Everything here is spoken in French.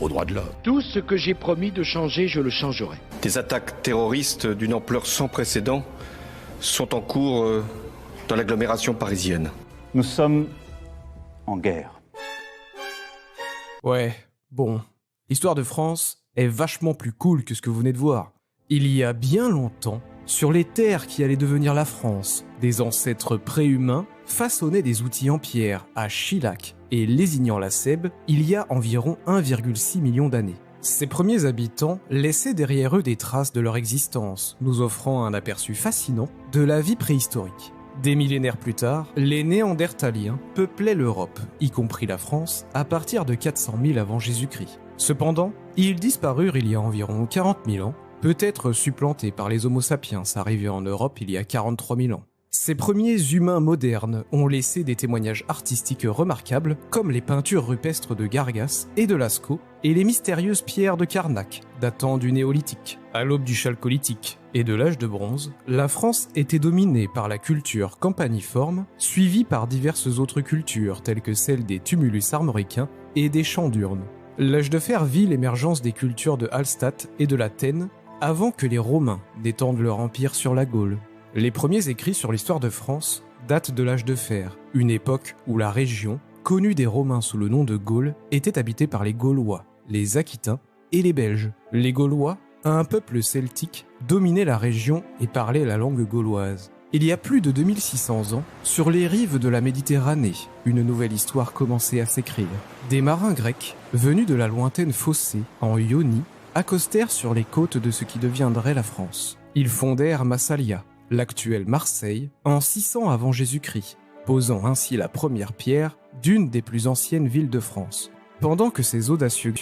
aux droits de l'homme. Tout ce que j'ai promis de changer, je le changerai. Des attaques terroristes d'une ampleur sans précédent sont en cours dans l'agglomération parisienne. Nous sommes en guerre. Ouais, bon. L'histoire de France est vachement plus cool que ce que vous venez de voir. Il y a bien longtemps, sur les terres qui allaient devenir la France, des ancêtres préhumains façonnaient des outils en pierre à Chilac et Lézignan-la-Cèbe il y a environ 1,6 million d'années. Ces premiers habitants laissaient derrière eux des traces de leur existence, nous offrant un aperçu fascinant de la vie préhistorique. Des millénaires plus tard, les Néandertaliens peuplaient l'Europe, y compris la France, à partir de 400 000 avant Jésus-Christ. Cependant, ils disparurent il y a environ 40 000 ans, peut-être supplantés par les Homo sapiens arrivés en Europe il y a 43 000 ans. Ces premiers humains modernes ont laissé des témoignages artistiques remarquables, comme les peintures rupestres de Gargas et de Lascaux, et les mystérieuses pierres de Karnak, datant du néolithique. À l'aube du chalcolithique et de l'âge de bronze, la France était dominée par la culture campaniforme, suivie par diverses autres cultures, telles que celle des tumulus armoricains et des champs d'urnes. L'âge de fer vit l'émergence des cultures de Hallstatt et de l'Athènes, avant que les Romains n'étendent leur empire sur la Gaule. Les premiers écrits sur l'histoire de France datent de l'âge de fer, une époque où la région, connue des Romains sous le nom de Gaule, était habitée par les Gaulois, les Aquitains et les Belges. Les Gaulois, un peuple celtique, dominaient la région et parlaient la langue gauloise. Il y a plus de 2600 ans, sur les rives de la Méditerranée, une nouvelle histoire commençait à s'écrire. Des marins grecs, venus de la lointaine Phocée, en Ionie, accostèrent sur les côtes de ce qui deviendrait la France. Ils fondèrent Massalia, l'actuelle Marseille, en 600 avant Jésus-Christ, posant ainsi la première pierre d'une des plus anciennes villes de France. Pendant que ces audacieux